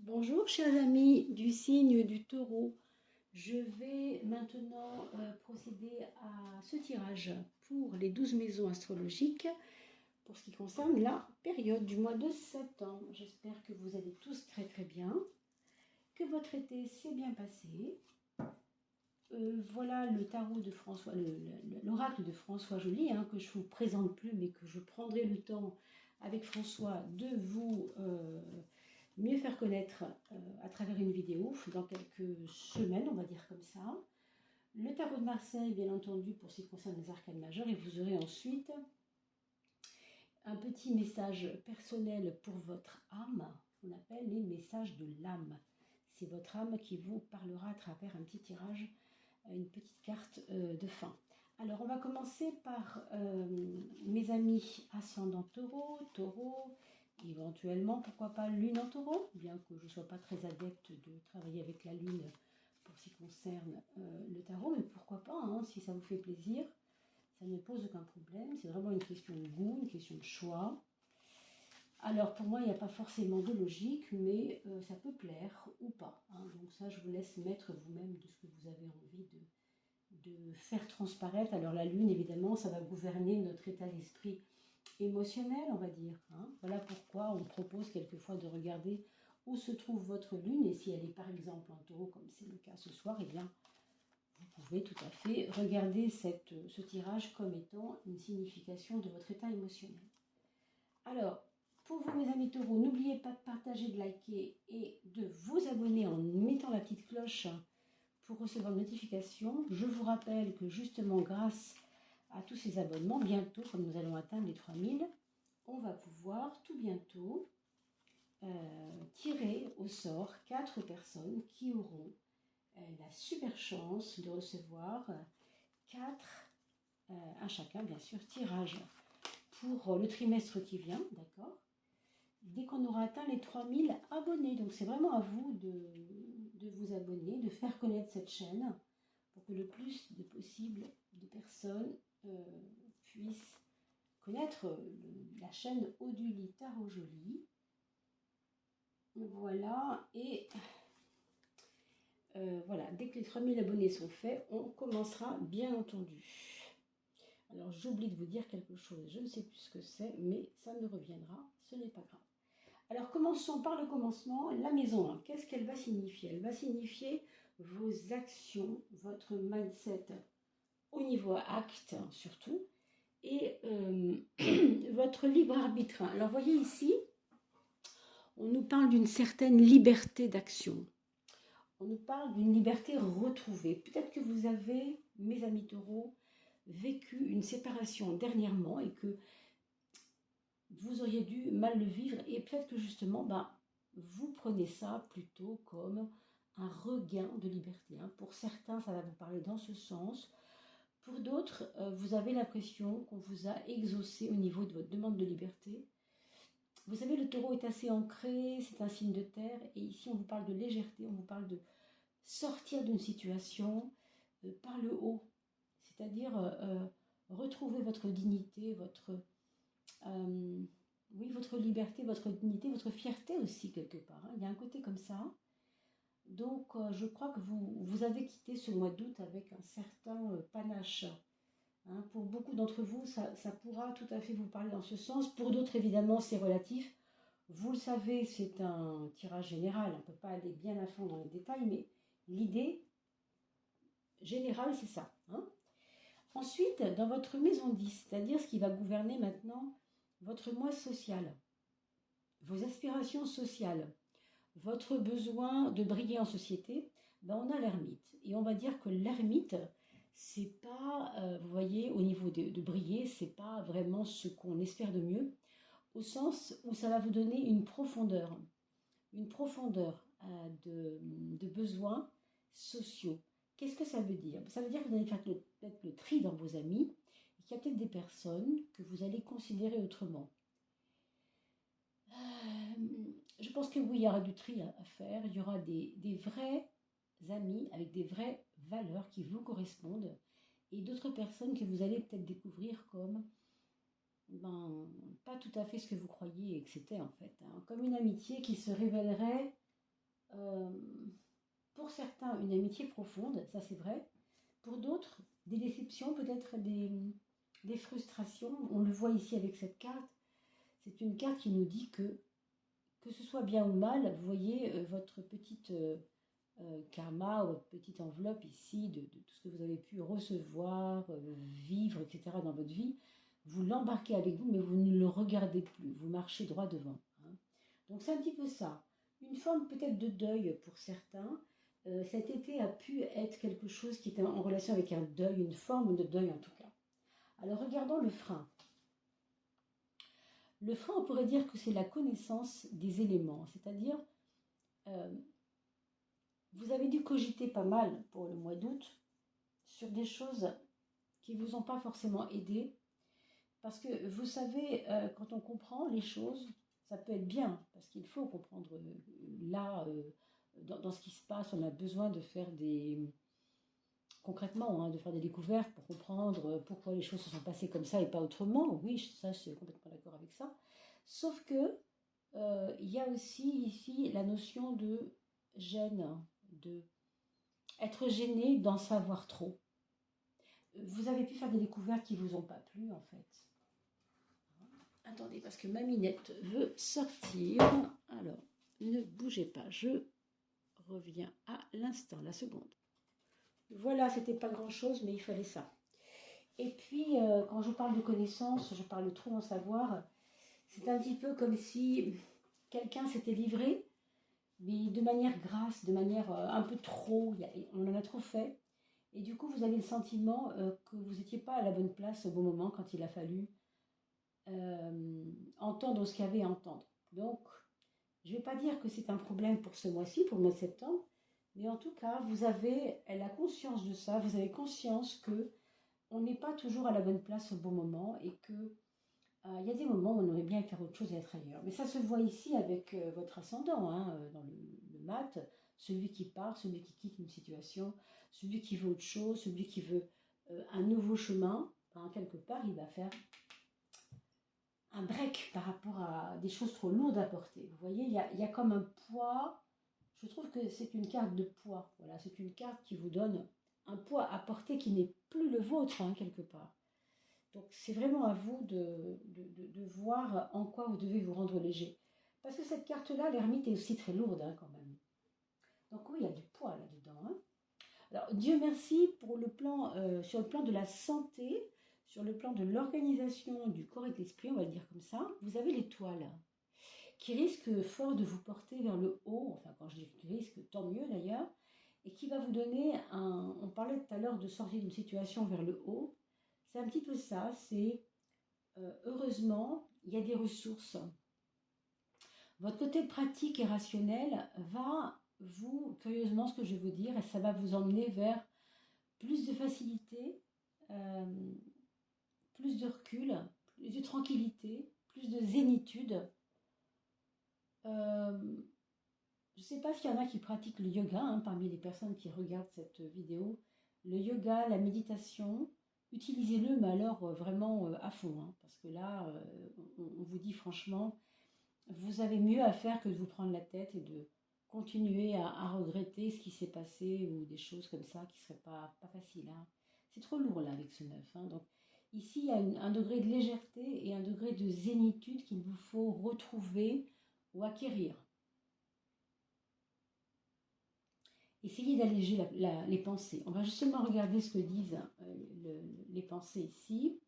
Bonjour chers amis du signe du Taureau, je vais maintenant procéder à ce tirage pour les 12 maisons astrologiques pour ce qui concerne la période du mois de septembre. J'espère que vous allez tous très très bien, que votre été s'est bien passé. Voilà le tarot de François, l'oracle de François Joly, que je ne vous présente plus mais que je prendrai le temps avec François de vous mieux faire connaître à travers une vidéo dans quelques semaines, on va dire comme ça. Le tarot de Marseille, bien entendu, pour ce qui concerne les arcanes majeures, et vous aurez ensuite un petit message personnel pour votre âme, qu'on appelle les messages de l'âme. C'est votre âme qui vous parlera à travers un petit tirage, une petite carte de fin. Alors, on va commencer par mes amis ascendant taureau, éventuellement, pourquoi pas lune en taureau, bien que je ne sois pas très adepte de travailler avec la lune pour ce qui concerne le tarot, mais pourquoi pas, si ça vous fait plaisir, ça ne pose aucun problème, c'est vraiment une question de goût, une question de choix. Alors pour moi, il n'y a pas forcément de logique, mais ça peut plaire ou pas, donc ça je vous laisse mettre vous-même de ce que vous avez envie de faire transparaître. Alors la lune, évidemment, ça va gouverner notre état d'esprit émotionnel, on va dire. Voilà pourquoi on propose quelquefois de regarder où se trouve votre lune, et si elle est par exemple en taureau, comme c'est le cas ce soir, eh bien, vous pouvez tout à fait regarder ce tirage comme étant une signification de votre état émotionnel. Alors, pour vous mes amis taureaux, n'oubliez pas de partager, de liker et de vous abonner en mettant la petite cloche pour recevoir une notification. Je vous rappelle que justement grâce à tous ces abonnements, bientôt, comme nous allons atteindre les 3000, on va pouvoir tout bientôt tirer au sort 4 personnes qui auront la super chance de recevoir 4, un chacun bien sûr, tirage pour le trimestre qui vient, d'accord, dès qu'on aura atteint les 3000 abonnés. Donc c'est vraiment à vous de vous abonner, de faire connaître cette chaîne pour que le plus de possible de personnes puissent connaître la chaîne Oduli Tarot Joly. Voilà, et voilà, dès que les 3000 abonnés sont faits, on commencera bien entendu. Alors j'oublie de vous dire quelque chose, je ne sais plus ce que c'est, mais ça me reviendra, ce n'est pas grave. Alors commençons par le commencement, la maison 1, qu'est-ce qu'elle va signifier? Elle va signifier vos actions, votre mindset au niveau acte surtout, et votre libre arbitre. Alors voyez ici, on nous parle d'une certaine liberté d'action. On nous parle d'une liberté retrouvée. Peut-être que vous avez, mes amis taureaux, vécu une séparation dernièrement et que vous auriez dû mal le vivre, et peut-être que justement, vous prenez ça plutôt comme un regain de liberté. Pour certains, ça va vous parler dans ce sens. Pour d'autres, vous avez l'impression qu'on vous a exaucé au niveau de votre demande de liberté. Vous savez, le taureau est assez ancré, c'est un signe de terre, et ici on vous parle de légèreté, on vous parle de sortir d'une situation par le haut, c'est-à-dire retrouver votre dignité, votre liberté, votre dignité, votre fierté aussi quelque part. Il y a un côté comme ça. Donc je crois que vous avez quitté ce mois d'août avec un certain panache. Pour beaucoup d'entre vous, ça pourra tout à fait vous parler dans ce sens. Pour d'autres, évidemment, c'est relatif. Vous le savez, c'est un tirage général. On ne peut pas aller bien à fond dans les détails, mais l'idée générale, c'est ça. Ensuite, dans votre maison 10, c'est-à-dire ce qui va gouverner maintenant votre moi social, vos aspirations sociales, votre besoin de briller en société, on a l'ermite. Et on va dire que l'ermite, c'est pas, vous voyez, au niveau de briller, c'est pas vraiment ce qu'on espère de mieux, au sens où ça va vous donner une profondeur de besoins sociaux. Qu'est-ce que ça veut dire? Ça veut dire que vous allez faire peut-être le tri dans vos amis, et qu'il y a peut-être des personnes que vous allez considérer autrement. Je pense que oui, il y aura du tri à faire, il y aura des vrais amis avec des vraies valeurs qui vous correspondent, et d'autres personnes que vous allez peut-être découvrir comme pas tout à fait ce que vous croyiez que c'était en fait. Comme une amitié qui se révélerait Euh, pour certains, une amitié profonde, ça c'est vrai. Pour d'autres, des déceptions, peut-être des frustrations. On le voit ici avec cette carte. C'est une carte qui nous dit que ce soit bien ou mal, vous voyez votre petite karma, ou votre petite enveloppe ici de tout ce que vous avez pu recevoir, vivre, etc. dans votre vie, vous l'embarquez avec vous, mais vous ne le regardez plus, vous marchez droit devant. Hein. Donc c'est un petit peu ça. Une forme peut-être de deuil pour certains. Cet été a pu être quelque chose qui était en relation avec un deuil, une forme de deuil en tout cas. Alors regardons le frein. Le frein, on pourrait dire que c'est la connaissance des éléments, c'est-à-dire euh, vous avez dû cogiter pas mal pour le mois d'août sur des choses qui ne vous ont pas forcément aidé, parce que vous savez, quand on comprend les choses, ça peut être bien, parce qu'il faut comprendre là, dans ce qui se passe, on a besoin de faire concrètement, hein, de faire des découvertes pour comprendre pourquoi les choses se sont passées comme ça et pas autrement. Oui, ça, je suis complètement d'accord avec ça. Sauf que il y a aussi ici la notion de gêne, de être gêné d'en savoir trop. Vous avez pu faire des découvertes qui vous ont pas plu en fait. Attendez, parce que ma minette veut sortir. Alors, ne bougez pas, je reviens à l'instant, la seconde. Voilà, c'était pas grand chose, mais il fallait ça. Et puis, quand je parle de connaissances, je parle de trop en savoir. C'est un petit peu comme si quelqu'un s'était livré, mais de manière grasse, de manière un peu trop. On en a trop fait. Et du coup, vous avez le sentiment que vous n'étiez pas à la bonne place au bon moment quand il a fallu entendre ce qu'il y avait à entendre. Donc, je ne vais pas dire que c'est un problème pour ce mois-ci, pour le mois de septembre, mais en tout cas, vous avez la conscience de ça, vous avez conscience que on n'est pas toujours à la bonne place au bon moment et que il y a des moments où on aurait bien faire autre chose et être ailleurs. Mais ça se voit ici avec votre ascendant, hein, dans le mat, celui qui part, celui qui quitte une situation, celui qui veut autre chose, celui qui veut un nouveau chemin, hein, quelque part, il va un break par rapport à des choses trop lourdes à porter. Vous voyez, il y a comme un poids. Je trouve que c'est une carte de poids. Voilà, c'est une carte qui vous donne un poids à porter qui n'est plus le vôtre, hein, quelque part. Donc c'est vraiment à vous de voir en quoi vous devez vous rendre léger. Parce que cette carte-là, l'ermite est aussi très lourde hein, quand même. Donc oui, il y a du poids là-dedans. Hein. Alors Dieu merci pour le plan, sur le plan de la santé, sur le plan de l'organisation du corps et de l'esprit, on va le dire comme ça, vous avez l'étoile qui risque fort de vous porter vers le haut, enfin quand je dis qui risque, tant mieux d'ailleurs, et qui va vous donner on parlait tout à l'heure de sortir d'une situation vers le haut, c'est un petit peu ça, c'est heureusement, il y a des ressources. Votre côté pratique et rationnel va vous, curieusement ce que je vais vous dire, ça va vous emmener vers plus de facilité, euh, plus de recul, plus de tranquillité, plus de zénitude. Euh, je ne sais pas s'il y en a qui pratiquent le yoga, hein, parmi les personnes qui regardent cette vidéo. Le yoga, la méditation, utilisez-le, mais alors vraiment à fond, hein, parce que là, on vous dit franchement, vous avez mieux à faire que de vous prendre la tête et de continuer à regretter ce qui s'est passé ou des choses comme ça qui ne seraient pas faciles. Hein. C'est trop lourd là avec ce 9. Hein. Donc ici, il y a un degré de légèreté et un degré de zénitude qu'il vous faut retrouver ou acquérir. Essayez d'alléger les pensées. On va justement regarder ce que disent les pensées ici.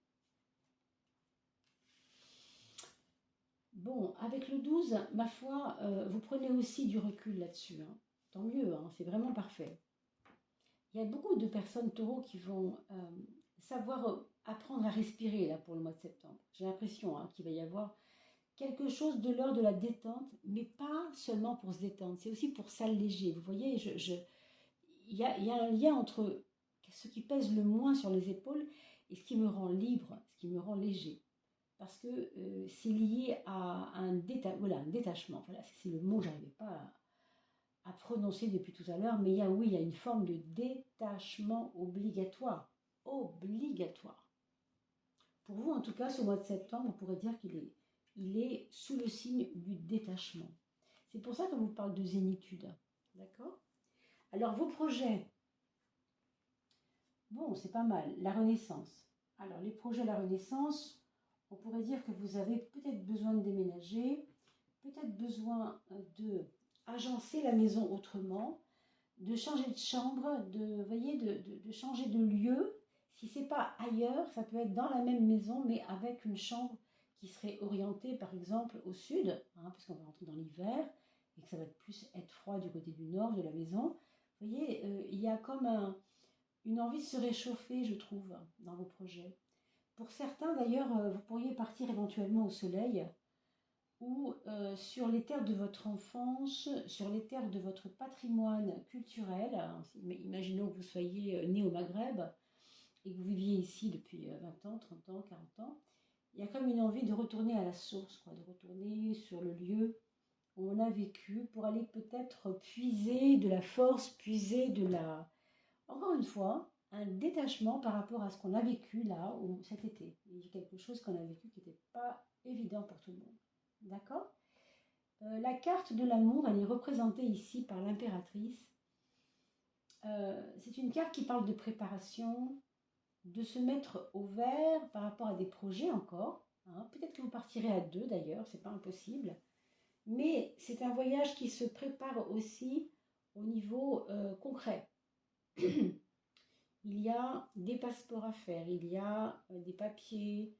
Bon, avec le 12, ma foi, vous prenez aussi du recul là-dessus. Hein. Tant mieux, hein, c'est vraiment parfait. Il y a beaucoup de personnes taureaux qui vont savoir apprendre à respirer là pour le mois de septembre. J'ai l'impression hein, qu'il va y avoir quelque chose de l'ordre de la détente, mais pas seulement pour se détendre, c'est aussi pour s'alléger. Vous voyez, il y a un lien entre ce qui pèse le moins sur les épaules et ce qui me rend libre, ce qui me rend léger. Parce que c'est lié à un détachement. Voilà, c'est le mot que je n'arrivais pas à prononcer depuis tout à l'heure, mais il y a une forme de détachement obligatoire. Obligatoire. Pour vous, en tout cas, ce mois de septembre, on pourrait dire il est sous le signe du détachement. C'est pour ça que vous parle de zénitude. D'accord? Alors, vos projets, bon, c'est pas mal. La Renaissance. Alors, les projets de la Renaissance, on pourrait dire que vous avez peut-être besoin de déménager, peut-être besoin de agencer la maison autrement, de changer de chambre, de, voyez, de changer de lieu. Si c'est pas ailleurs, ça peut être dans la même maison, mais avec une chambre qui serait orientée, par exemple, au sud, hein, parce qu'on va rentrer dans l'hiver, et que ça va plus être froid du côté du nord de la maison. Vous voyez, il y a comme une envie de se réchauffer, je trouve, dans vos projets. Pour certains, d'ailleurs, vous pourriez partir éventuellement au soleil, ou sur les terres de votre enfance, sur les terres de votre patrimoine culturel. Imaginons que vous soyez né au Maghreb et que vous viviez ici depuis 20 ans, 30 ans, 40 ans. Il y a comme une envie de retourner à la source, quoi, de retourner sur le lieu où on a vécu pour aller peut-être puiser de la force, puiser de la... Encore une fois, un détachement par rapport à ce qu'on a vécu là, cet été. Il y a quelque chose qu'on a vécu qui n'était pas évident pour tout le monde. D'accord? La carte de l'amour, elle est représentée ici par l'impératrice. C'est une carte qui parle de préparation, de se mettre au vert par rapport à des projets encore. Hein. Peut-être que vous partirez à deux d'ailleurs, c'est pas impossible. Mais c'est un voyage qui se prépare aussi au niveau concret. Il y a des passeports à faire, il y a des papiers,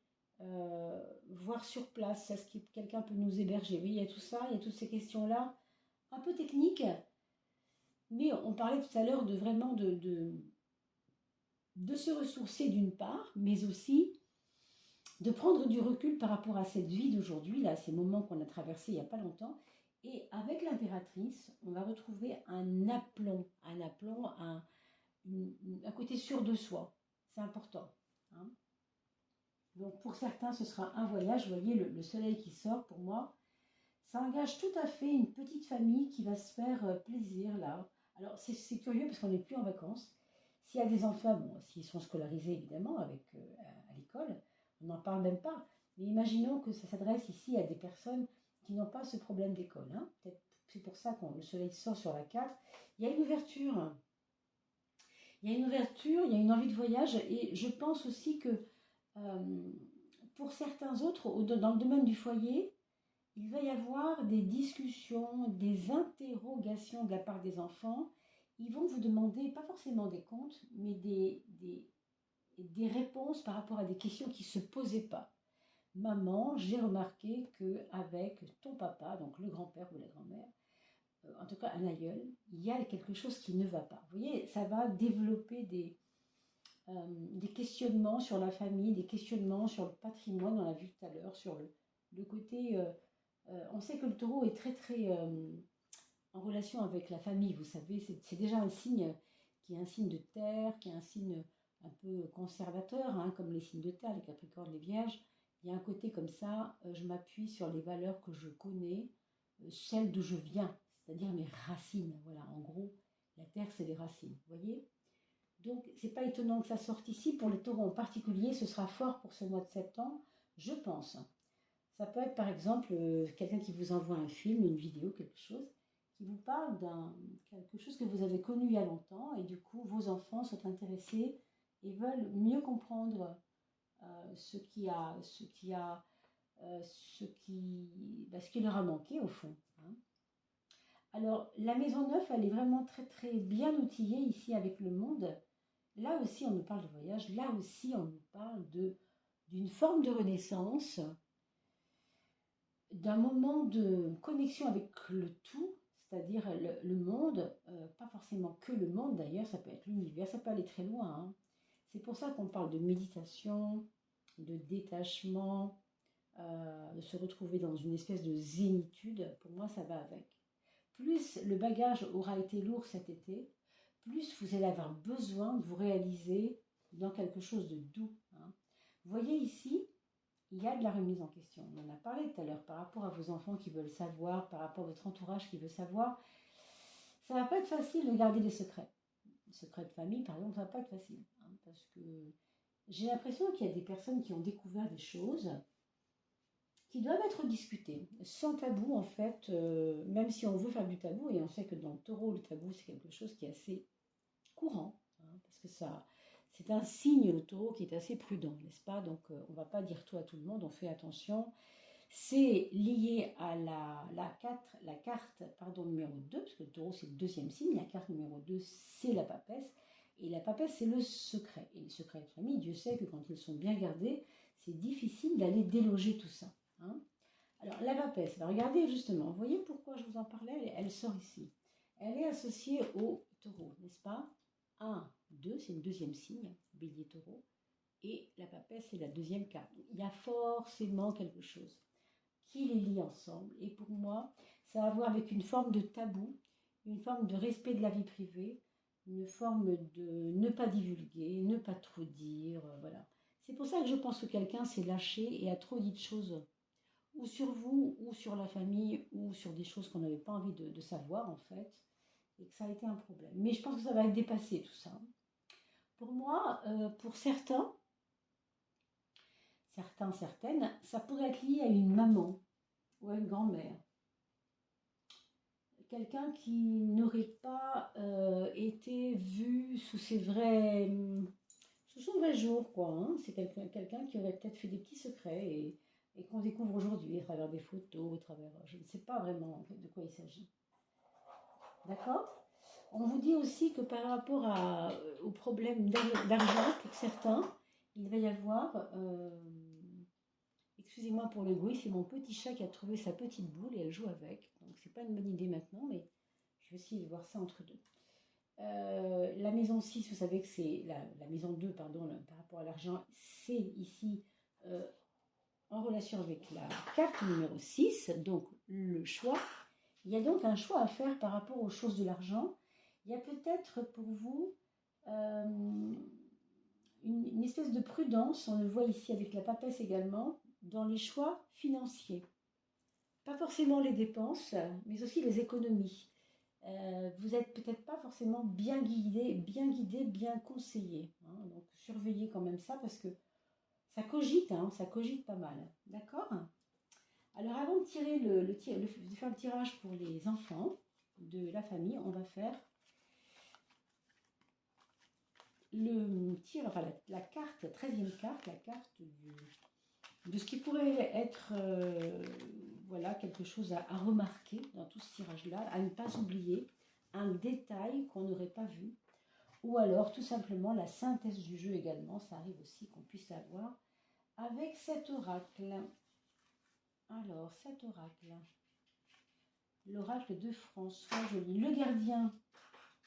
voir sur place, est-ce que quelqu'un peut nous héberger? Oui, il y a tout ça, il y a toutes ces questions-là, un peu techniques, mais on parlait tout à l'heure de vraiment de se ressourcer d'une part, mais aussi de prendre du recul par rapport à cette vie d'aujourd'hui, là, ces moments qu'on a traversés il n'y a pas longtemps. Et avec l'impératrice, on va retrouver un aplomb, un côté sûr de soi. C'est important. Hein. Donc pour certains, ce sera un voyage. Vous voyez, le soleil qui sort, pour moi, ça engage tout à fait une petite famille qui va se faire plaisir là. Alors c'est curieux parce qu'on n'est plus en vacances. S'il y a des enfants, bon, s'ils sont scolarisés évidemment à l'école, on n'en parle même pas. Mais imaginons que ça s'adresse ici à des personnes qui n'ont pas ce problème d'école. Hein. Peut-être c'est pour ça que le soleil sort sur la carte. Il y a une ouverture. Il y a une ouverture, il y a une envie de voyage et je pense aussi que pour certains autres, dans le domaine du foyer, il va y avoir des discussions, des interrogations de la part des enfants. Ils vont vous demander, pas forcément des comptes, mais des réponses par rapport à des questions qui ne se posaient pas. Maman, j'ai remarqué qu'avec ton papa, donc le grand-père ou la grand-mère, en tout cas un aïeul, il y a quelque chose qui ne va pas. Vous voyez, ça va développer des questionnements sur la famille, des questionnements sur le patrimoine, on l'a vu tout à l'heure, sur le côté... on sait que le taureau est très très en relation avec la famille, vous savez, c'est déjà un signe qui est un signe de terre, qui est un signe un peu conservateur, hein, comme les signes de terre, les capricornes, les vierges. Il y a un côté comme ça, je m'appuie sur les valeurs que je connais, celles d'où je viens, c'est-à-dire mes racines. Voilà, en gros, la terre, c'est les racines, vous voyez. Donc, c'est pas étonnant que ça sorte ici. Pour les taureaux en particulier, ce sera fort pour ce mois de septembre, je pense. Ça peut être par exemple quelqu'un qui vous envoie un film, une vidéo, quelque chose, qui vous parle quelque chose que vous avez connu il y a longtemps et du coup vos enfants sont intéressés et veulent mieux comprendre ce qui leur a manqué au fond. Hein. Alors la maison neuve, elle est vraiment très très bien outillée ici avec le monde. Là aussi on nous parle de voyage, là aussi on nous parle d'une forme de renaissance, d'un moment de connexion avec le tout, c'est-à-dire le monde, pas forcément que le monde d'ailleurs, ça peut être l'univers, ça peut aller très loin. Hein. C'est pour ça qu'on parle de méditation, de détachement, de se retrouver dans une espèce de zénitude. Pour moi, ça va avec. Plus le bagage aura été lourd cet été, plus vous allez avoir besoin de vous réaliser dans quelque chose de doux. Hein. Vous voyez ici, il y a de la remise en question. On en a parlé tout à l'heure par rapport à vos enfants qui veulent savoir, par rapport à votre entourage qui veut savoir. Ça ne va pas être facile de garder des secrets. Les secrets de famille, par exemple, ça ne va pas être facile. Hein, parce que j'ai l'impression qu'il y a des personnes qui ont découvert des choses qui doivent être discutés, sans tabou en fait, même si on veut faire du tabou, et on sait que dans le taureau, le tabou c'est quelque chose qui est assez courant, hein, parce que ça, c'est un signe, le taureau, qui est assez prudent, n'est-ce pas? Donc on ne va pas dire tout à tout le monde, on fait attention. C'est lié à la carte pardon, numéro 2, parce que le taureau c'est le deuxième signe, la carte numéro 2 c'est la papesse, et la papesse c'est le secret. Et les secrets de famille, Dieu sait que quand ils sont bien gardés, c'est difficile d'aller déloger tout ça. Hein. Alors la papesse, regardez justement, vous voyez pourquoi je vous en parlais, elle sort ici. Elle est associée au taureau, n'est-ce pas? 1, 2, c'est le deuxième signe, bélier taureau, et la papesse c'est la deuxième carte. Il y a forcément quelque chose qui les lie ensemble. Et pour moi, ça a à voir avec une forme de tabou, une forme de respect de la vie privée, une forme de ne pas divulguer, ne pas trop dire, voilà. C'est pour ça que je pense que quelqu'un s'est lâché et a trop dit de choses, ou sur vous, ou sur la famille, ou sur des choses qu'on n'avait pas envie de savoir en fait, et que ça a été un problème. Mais je pense que ça va être dépassé tout ça. Pour moi, pour certaines, ça pourrait être lié à une maman ou à une grand-mère. Quelqu'un qui n'aurait pas été vu sous son vrai jour, quoi. Hein. C'est quelqu'un qui aurait peut-être fait des petits secrets et qu'on découvre aujourd'hui à travers des photos, à travers, je ne sais pas vraiment de quoi il s'agit. D'accord? On vous dit aussi que par rapport au problème d'argent, pour certains, il va y avoir, excusez-moi pour le bruit, c'est mon petit chat qui a trouvé sa petite boule et elle joue avec. Donc c'est pas une bonne idée maintenant, mais je vais essayer de voir ça entre deux. La maison 6, vous savez que c'est la maison 2, pardon, là, par rapport à l'argent, c'est ici en relation avec la carte numéro 6, donc le choix. Il y a donc un choix à faire par rapport aux choses de l'argent. Il y a peut-être pour vous une espèce de prudence, on le voit ici avec la papesse également, dans les choix financiers. Pas forcément les dépenses, mais aussi les économies. Vous n'êtes peut-être pas forcément bien guidé, bien conseillé. Hein, donc surveillez quand même ça parce que ça cogite pas mal. D'accord? Alors avant de tirer de faire le tirage pour les enfants de la famille, on va faire la carte, 13e carte, la carte de ce qui pourrait être voilà, quelque chose à remarquer dans tout ce tirage-là, à ne pas oublier, un détail qu'on n'aurait pas vu, ou alors tout simplement la synthèse du jeu également, ça arrive aussi qu'on puisse avoir avec cet oracle. Alors, cet oracle, l'oracle de François Joly, le gardien,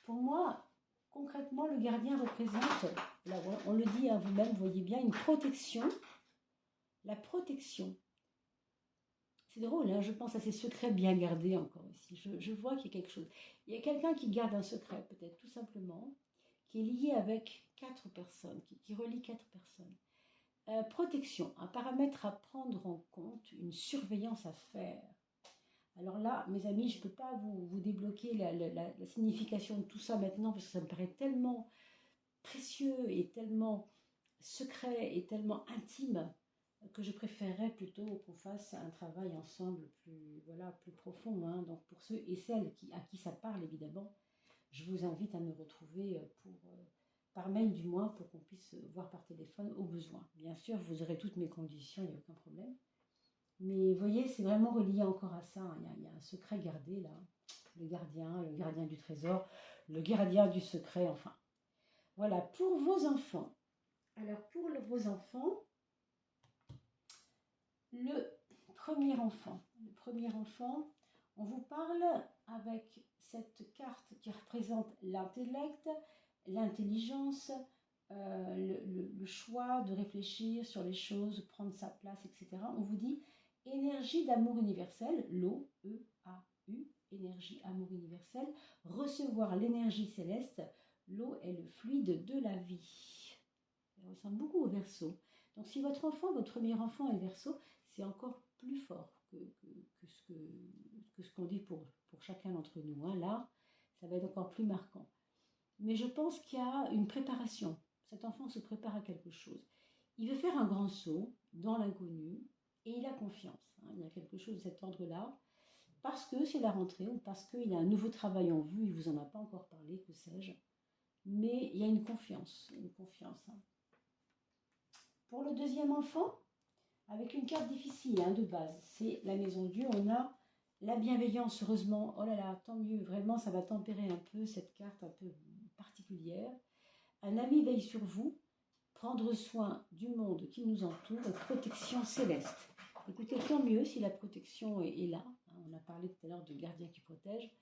pour moi, concrètement, le gardien représente, là, on le dit à vous-même, vous voyez bien, une protection. La protection. C'est drôle, hein, je pense à ces secrets bien gardés encore ici. Je vois qu'il y a quelque chose. Il y a quelqu'un qui garde un secret, peut-être tout simplement, qui est lié avec 4 personnes, qui relie 4 personnes. Protection, un paramètre à prendre en compte, une surveillance à faire. Alors là, mes amis, je ne peux pas vous débloquer la signification de tout ça maintenant, parce que ça me paraît tellement précieux et tellement secret et tellement intime que je préférerais plutôt qu'on fasse un travail ensemble plus profond. Hein. Donc pour ceux et celles à qui ça parle, évidemment, je vous invite à me retrouver par mail du moins pour qu'on puisse voir par téléphone au besoin. Bien sûr, vous aurez toutes mes conditions, il n'y a aucun problème. Mais vous voyez, c'est vraiment relié encore à ça. Hein. Il y a un secret gardé là. Le gardien du trésor, le gardien du secret, enfin. Voilà, pour vos enfants. Alors pour vos enfants, le premier enfant, on vous parle avec cette carte qui représente l'intellect, l'intelligence, le choix de réfléchir sur les choses, prendre sa place, etc. On vous dit énergie d'amour universel, l'eau, E-A-U, énergie amour universel, recevoir l'énergie céleste, l'eau est le fluide de la vie. Ça ressemble beaucoup au Verseau. Donc si votre premier enfant est Verseau, c'est encore plus fort que ce qu'on dit pour chacun d'entre nous. Hein. Là, ça va être encore plus marquant. Mais je pense qu'il y a une préparation. Cet enfant se prépare à quelque chose. Il veut faire un grand saut dans l'inconnu. et il a confiance. Hein. Il y a quelque chose de cet ordre-là, parce que c'est la rentrée ou parce qu'il a un nouveau travail en vue, il ne vous en a pas encore parlé, que sais-je. Mais il y a une confiance, hein. Pour le deuxième enfant, avec une carte difficile hein, de base, c'est la maison Dieu, on a la bienveillance, heureusement, oh là là, tant mieux, vraiment ça va tempérer un peu cette carte un peu particulière. Un ami veille sur vous, prendre soin du monde qui nous entoure, protection céleste. Écoutez, tant mieux si la protection est là, hein, on a parlé tout à l'heure de gardien qui protège.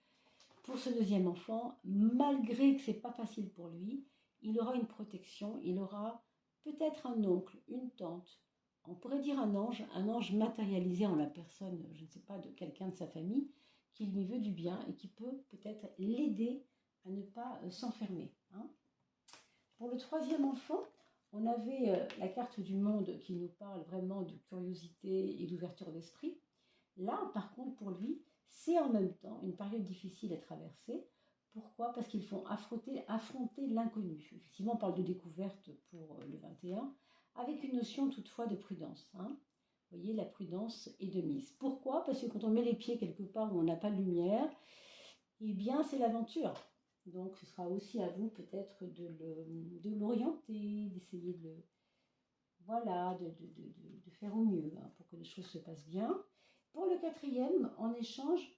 Pour ce deuxième enfant, malgré que ce n'est pas facile pour lui, il aura une protection, il aura peut-être un oncle, une tante, on pourrait dire un ange matérialisé en la personne, je ne sais pas, de quelqu'un de sa famille, qui lui veut du bien et qui peut peut-être l'aider à ne pas s'enfermer. Hein. Pour le troisième enfant, on avait la carte du monde qui nous parle vraiment de curiosité et d'ouverture d'esprit. Là, par contre, pour lui, c'est en même temps une période difficile à traverser. Pourquoi? Parce qu'ils font affronter l'inconnu. Effectivement, on parle de découverte pour le 21, avec une notion toutefois de prudence. Hein. Vous voyez, la prudence est de mise. Pourquoi? Parce que quand on met les pieds quelque part où on n'a pas de lumière, eh bien, c'est l'aventure. Donc, ce sera aussi à vous peut-être de l'orienter, d'essayer de le... Voilà, de faire au mieux hein, pour que les choses se passent bien. Pour le quatrième, en échange,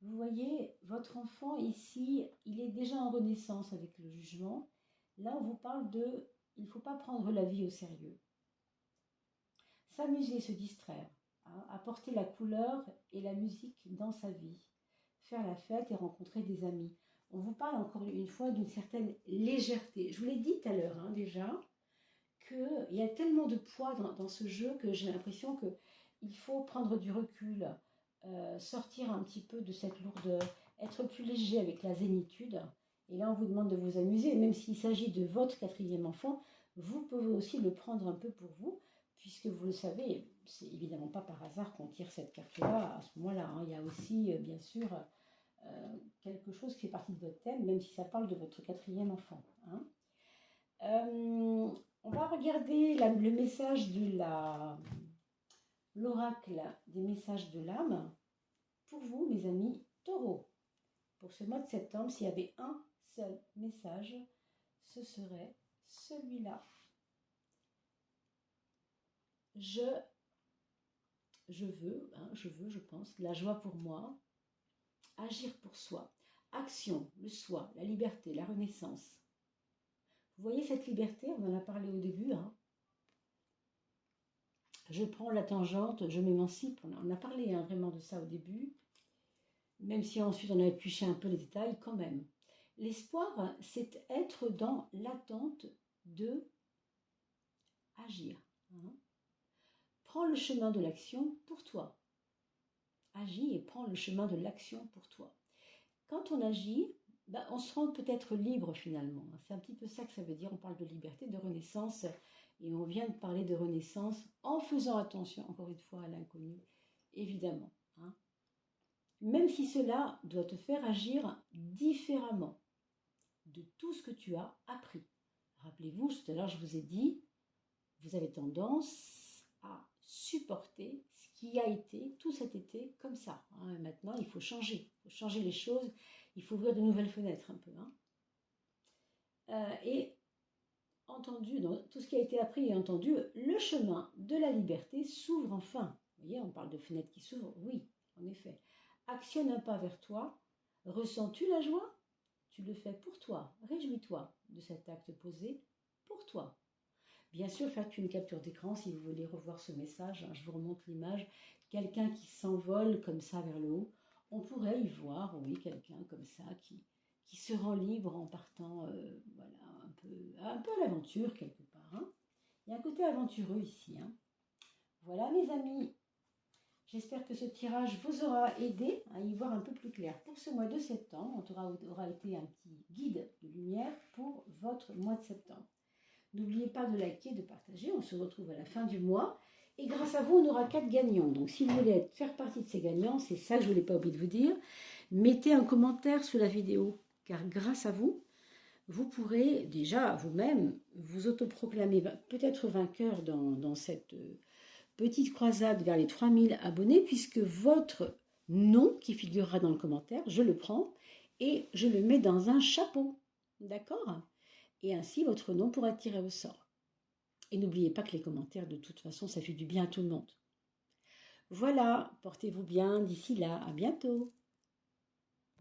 vous voyez, votre enfant ici, il est déjà en renaissance avec le jugement. Là, on vous parle de, il ne faut pas prendre la vie au sérieux. S'amuser, se distraire, hein, apporter la couleur et la musique dans sa vie, faire la fête et rencontrer des amis. On vous parle encore une fois d'une certaine légèreté. Je vous l'ai dit tout à l'heure hein, déjà, qu'il y a tellement de poids dans ce jeu que j'ai l'impression qu'il faut prendre du recul, sortir un petit peu de cette lourdeur, être plus léger avec la zénitude. Et là, on vous demande de vous amuser, même s'il s'agit de votre quatrième enfant, vous pouvez aussi le prendre un peu pour vous, puisque vous le savez, c'est évidemment pas par hasard qu'on tire cette carte-là à ce moment-là. Hein. Il y a aussi, bien sûr, quelque chose qui fait partie de votre thème, même si ça parle de votre quatrième enfant. Hein. On va regarder le message de l'oracle des messages de l'âme. Pour vous, mes amis taureaux, pour ce mois de septembre, s'il y avait un seul message, ce serait celui-là. Je veux, je pense, la joie pour moi, agir pour soi, action, le soi, la liberté, la renaissance. Vous voyez cette liberté, on en a parlé au début, hein. Je prends la tangente, je m'émancipe, on a parlé hein, vraiment de ça au début, même si ensuite on a épluché un peu les détails quand même. L'espoir, c'est être dans l'attente de agir. Hein. Prends le chemin de l'action pour toi. Agis et prends le chemin de l'action pour toi. Quand on agit, on se rend peut-être libre finalement. C'est un petit peu ça que ça veut dire. On parle de liberté, de renaissance. Et on vient de parler de renaissance en faisant attention, encore une fois, à l'inconnu, évidemment. Hein. Même si cela doit te faire agir différemment de tout ce que tu as appris. Rappelez-vous, tout à l'heure, je vous ai dit, vous avez tendance à supporter ce qui a été tout cet été comme ça. Hein. Maintenant, il faut changer les choses, il faut ouvrir de nouvelles fenêtres un peu. Hein. Et entendu, dans tout ce qui a été appris et entendu, le chemin de la liberté s'ouvre enfin. Vous voyez, on parle de fenêtres qui s'ouvrent, oui, en effet. Actionne un pas vers toi. Ressens-tu la joie? Tu le fais pour toi. Réjouis-toi de cet acte posé pour toi. Bien sûr, faites une capture d'écran si vous voulez revoir ce message. Je vous remonte l'image. Quelqu'un qui s'envole comme ça vers le haut. On pourrait y voir, oui, quelqu'un comme ça qui se rend libre en partant voilà, un peu à l'aventure quelque part. Hein. Il y a un côté aventureux ici. Hein. Voilà mes amis, j'espère que ce tirage vous aura aidé à y voir un peu plus clair. Pour ce mois de septembre, on aura été un petit guide de lumière pour votre mois de septembre. N'oubliez pas de liker, de partager, on se retrouve à la fin du mois. Et grâce à vous, on aura 4 gagnants. Donc si vous voulez faire partie de ces gagnants, c'est ça que je ne voulais pas oublier de vous dire, mettez un commentaire sous la vidéo. Car grâce à vous, vous pourrez déjà vous-même vous autoproclamer peut-être vainqueur dans cette petite croisade vers les 3000 abonnés, puisque votre nom qui figurera dans le commentaire, je le prends et je le mets dans un chapeau. D'accord? Et ainsi, votre nom pourra être tiré au sort. Et n'oubliez pas que les commentaires, de toute façon, ça fait du bien à tout le monde. Voilà, portez-vous bien. D'ici là, à bientôt.